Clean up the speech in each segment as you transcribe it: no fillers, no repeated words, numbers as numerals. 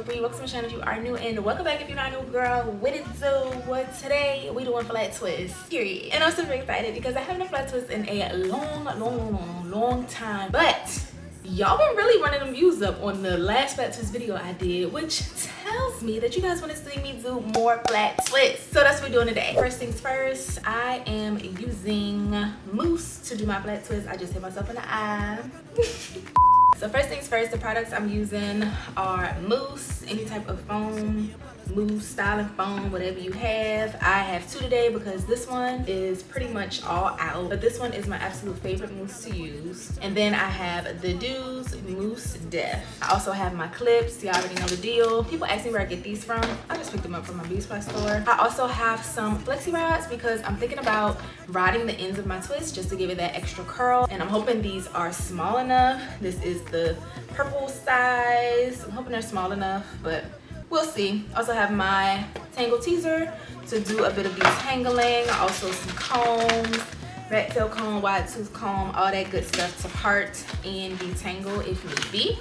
Bree. Welcome to my channel if you are new, and welcome back if you're not new, girl. What it do? What today we doing flat twists, period. And I'm super excited because I haven't done flat twists in a long time, but y'all been really running them views up on the last flat twist video I did, which tells me that you guys want to see me do more flat twists. So that's what we're doing today. First things first, I am using mousse to do my flat twist. I just hit myself in the eye. So first things first, the products I'm using are mousse, any type of foam, mousse, styling foam, whatever you have. I have two today because this one is pretty much all out, but this one is my absolute favorite mousse to use. And then I have the Dews Mousse Def. I also have my clips. Y'all already know the deal. People ask me where I get these from. I just picked them up from my beauty supply store. I also have some flexi rods because I'm thinking about rodding the ends of my twist just to give it that extra curl. And I'm hoping these are small enough. This is the purple size. I'm hoping they're small enough, but we'll see. I also have my Tangle Teaser to do a bit of detangling. Also some combs, rat tail comb, wide tooth comb, all that good stuff to part and detangle if need be.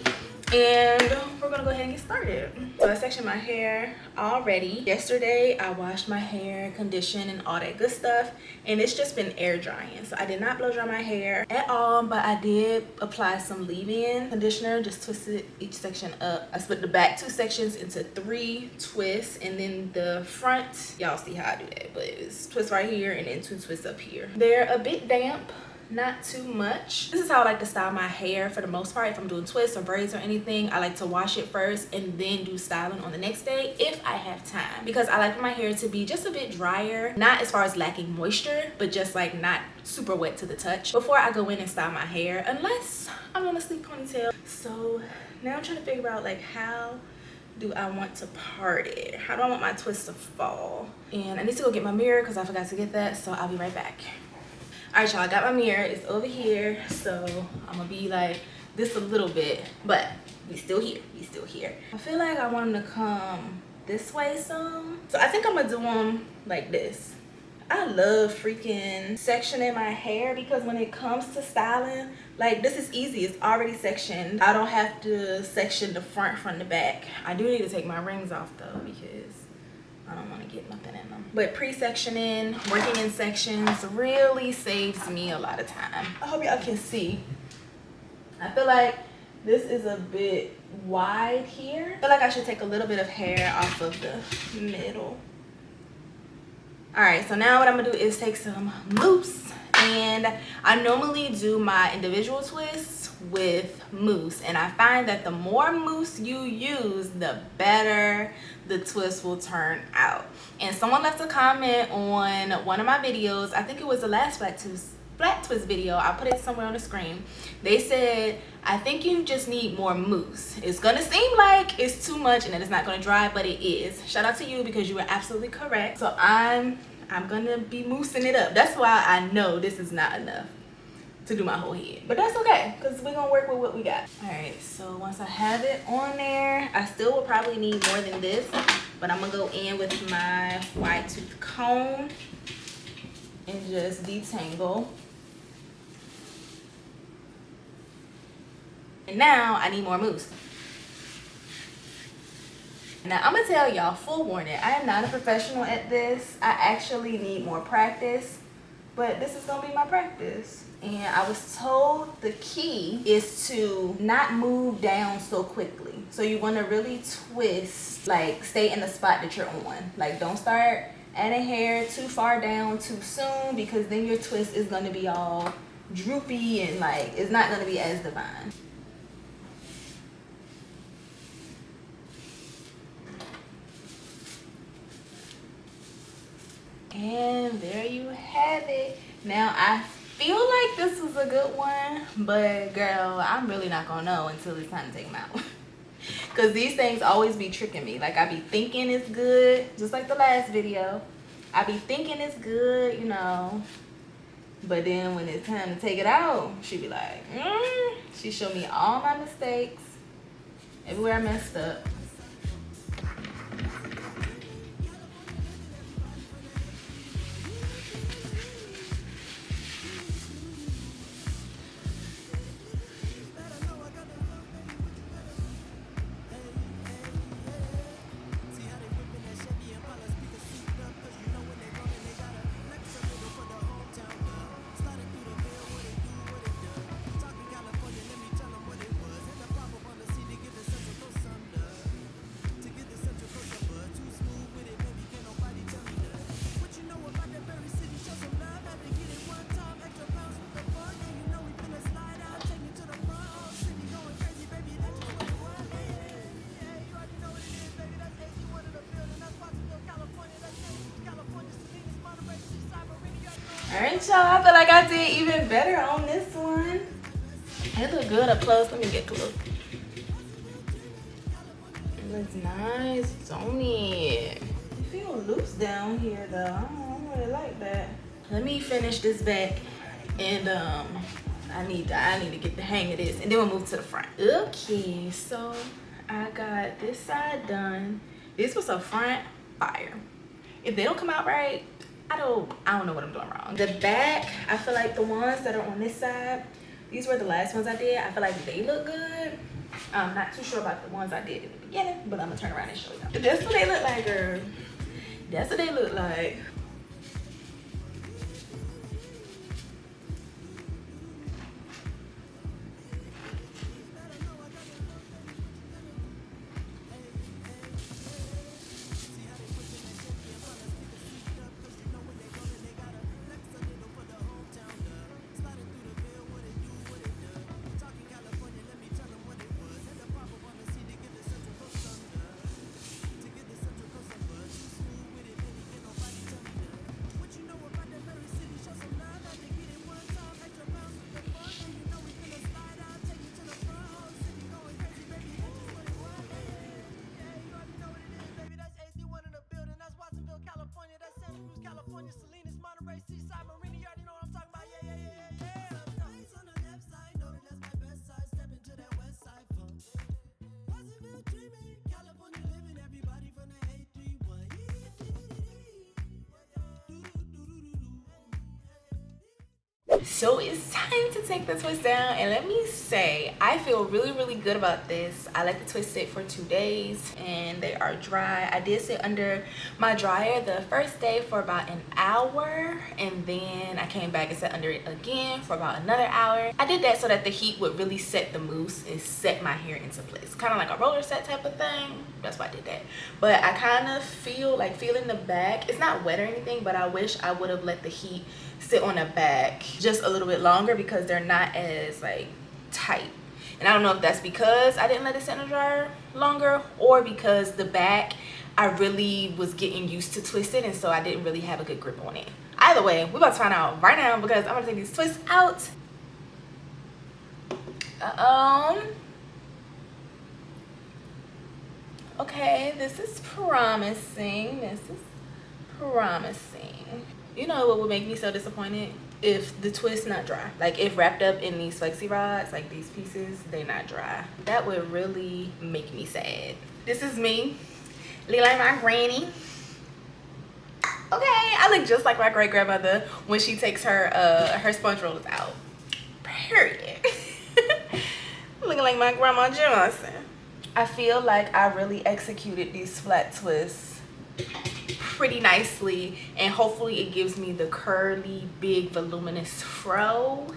And we're gonna go ahead and get started. So I sectioned my hair already. Yesterday I washed my hair, conditioned, and all that good stuff, and it's just been air drying. So I did not blow dry my hair at all, but I did apply some leave-in conditioner, just twisted each section up. I split the back two sections into 3 twists, and then the front, y'all see how I do that, but it's twist right here and then 2 twists up here. They're a bit damp, not too much. This is how I like to style my hair for the most part. If I'm doing twists or braids or anything, I like to wash it first and then do styling on the next day if I have time, because I like my hair to be just a bit drier, not as far as lacking moisture, but just like not super wet to the touch before I go in and style my hair, unless I'm on a sleek ponytail. So now I'm trying to figure out like how do I want to part it? How do I want my twist to fall? And I need to go get my mirror because I forgot to get that, so I'll be right back. All right, y'all, I got my mirror. It's over here, so I'm gonna be like this a little bit, but we still here. We still here. I feel like I want them to come this way some, so I think I'm gonna do them like this. I love freaking sectioning my hair because when it comes to styling, like this is easy. It's already sectioned. I don't have to section the front from the back. I do need to take my rings off though because I don't want to get nothing in them. But pre-sectioning, working in sections really saves me a lot of time. I hope y'all can see. I feel like this is a bit wide here. I feel like I should take a little bit of hair off of the middle. All right, so now what I'm gonna do is take some mousse, and I normally do my individual twists with mousse, and I find that the more mousse you use, the better the twist will turn out. And someone left a comment on one of my videos, I think it was the last flat twist video, I'll put it somewhere on the screen. They said, I think you just need more mousse. It's gonna seem like it's too much and that it's not gonna dry, but it is. Shout out to you because you were absolutely correct. So I'm gonna be moussing it up. That's why I know this is not enough to do my whole head, but that's okay because we're gonna work with what we got. All right, so once I have it on there, I still will probably need more than this, but I'm gonna go in with my wide tooth comb and just detangle. And now I need more mousse. Now I'm gonna tell y'all, full warning, I am not a professional at this. I actually need more practice, but this is gonna be my practice. And I was told the key is to not move down so quickly. So you want to really twist, like stay in the spot that you're on. Like don't start adding hair too far down too soon, because then your twist is going to be all droopy and like it's not going to be as divine. And there you have it. Now I feel like this was a good one, but girl, I'm really not gonna know until it's time to take them out. Because these things always be tricking me. Like I be thinking it's good, just like the last video. I be thinking it's good, you know, but then when it's time to take it out, she be like, she showed me all my mistakes, everywhere I messed up. front, y'all. I feel like I did even better on this one. It look good up close. Let me get close. It looks nice. It's on it. It feels loose down here though. I don't really like that. Let me finish this back, and I need to get the hang of this, and then we'll move to the front. Okay, so I got this side done. This was a front fire. If they don't come out right, I don't know what I'm doing wrong. The back, I feel like the ones that are on this side, these were the last ones I did. I feel like they look good. I'm not too sure about the ones I did in the beginning, but I'm gonna turn around and show you. That's what they look like, girl. That's what they look like. So it's time to take the twist down, and let me say, I feel really good about this. I like to twist it for 2 days and they are dry. I did sit under my dryer the first day for about an hour, and then I came back and sat under it again for about another hour. I did that so that the heat would really set the mousse and set my hair into place, kind of like a roller set type of thing. That's why I did that. But I kind of feel like feeling the back, it's not wet or anything, but I wish I would have let the heat sit on the back just a little bit longer because they're not as like tight. And I don't know if that's because I didn't let it sit in the dryer longer, or because the back, I really was getting used to twisting, and so I didn't really have a good grip on it. Either way, we're about to find out right now because I'm gonna take these twists out. Okay, this is promising. This is promising. You know what would make me so disappointed? If the twist not dry. Like if wrapped up in these flexi rods, like these pieces, they not dry. That would really make me sad. This is me, look like my granny. Okay, I look just like my great grandmother when she takes her sponge rollers out. Period. Looking like my grandma Johnson. I feel like I really executed these flat twists pretty nicely, and hopefully it gives me the curly, big, voluminous fro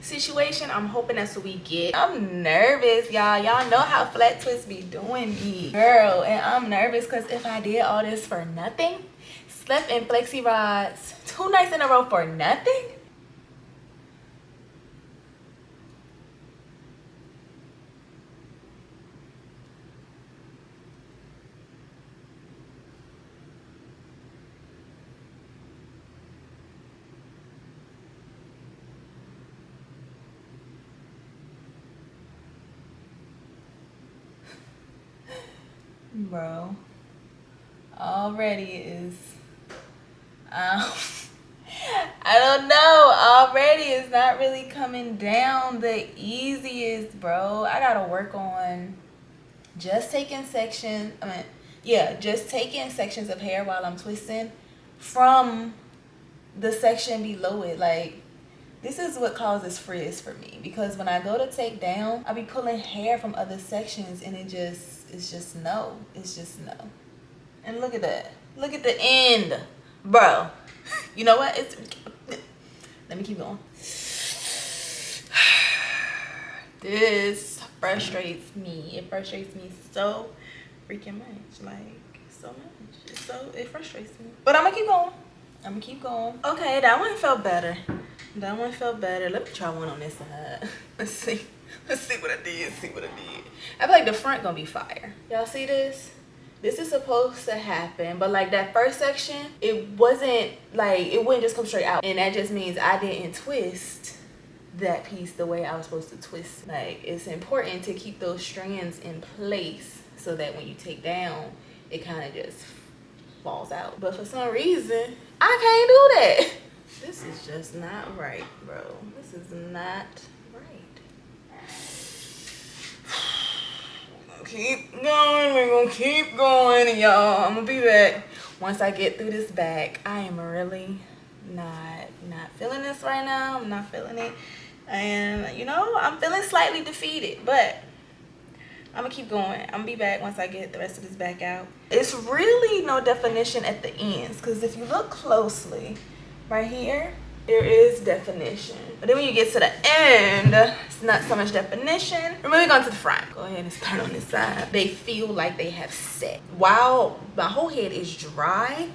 situation. I'm hoping that's what we get. I'm nervous, y'all. Y'all know how flat twists be doing me, girl, and I'm nervous because if I did all this for nothing, slept in flexi rods 2 nights in a row for nothing. Bro, already is I don't know, already is not really coming down the easiest, bro. I gotta work on just taking sections, just taking sections of hair while I'm twisting from the section below it. Like, this is what causes frizz for me, because when I go to take down, I be pulling hair from other sections, and it's just no. And look at that. Look at the end, bro. You know what? Let me keep going. This frustrates me. It frustrates me so freaking much. Like, so much. It frustrates me. But I'm gonna keep going. Okay, that one felt better. Let me try one on this side. Let's see what I did. I feel like the front gonna be fire. Y'all see this? this is supposed to happen, but like that first section, it wasn't like, it wouldn't just come straight out, and that just means I didn't twist that piece the way I was supposed to twist. Like, it's important to keep those strands in place so that when you take down, it kind of just falls out. But for some reason, I can't do that. This is just not right, bro. This is not right. Keep going, we're gonna keep going, y'all. I'm gonna be back once I get through this bag. I am really not feeling this right now. I'm not feeling it, and you know, I'm feeling slightly defeated, but I'm gonna keep going. I'm gonna be back once I get the rest of this back out. It's really no definition at the ends, because if you look closely right here, there is definition, but then when you get to the end, it's not so much definition. We're moving on to the front. Go ahead and start on this side. They feel like they have set. While my whole head is dry,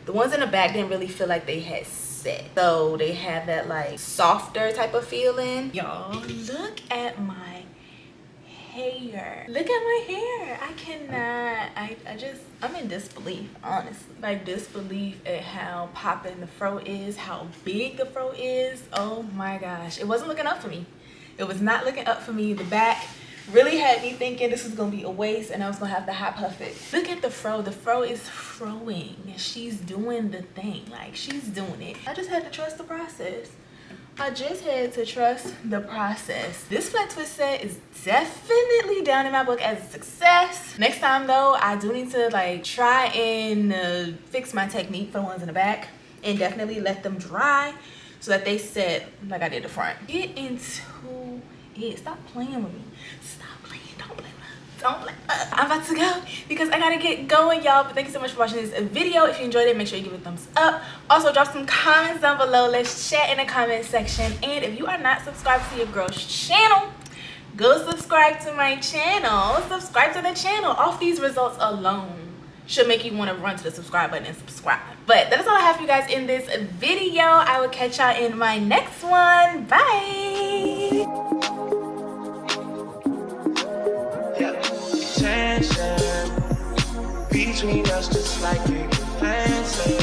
the ones in the back didn't really feel like they had set. So they have that like softer type of feeling. Y'all, look at my hair. Look at my hair. I cannot, I'm in disbelief, honestly. Like, disbelief at how popping the fro is, how big the fro is. Oh my gosh. It wasn't looking up for me. It was not looking up for me. The back really had me thinking this was gonna be a waist and I was gonna have to hot puff it. Look at the fro. The fro is froing. She's doing the thing. Like, she's doing it. I just had to trust the process. I just had to trust the process. This flat twist set is definitely down in my book as a success. Next time though, I do need to like try and fix my technique for the ones in the back and definitely let them dry so that they set like I did the front. Get into it. Stop playing with me. Stop playing. Don't play with me. Don't play. I'm about to go because I gotta get going, y'all. But thank you so much for watching this video. If you enjoyed it, make sure you give it a thumbs up. Also, drop some comments down below. Let's chat in the comment section. And if you are not subscribed to your girl's channel, go subscribe to my channel. Subscribe to the channel. Off these results alone should make you want to run to the subscribe button and subscribe. But that is all I have for you guys in this video. I will catch y'all in my next one. Bye. Between us, just like it was planned.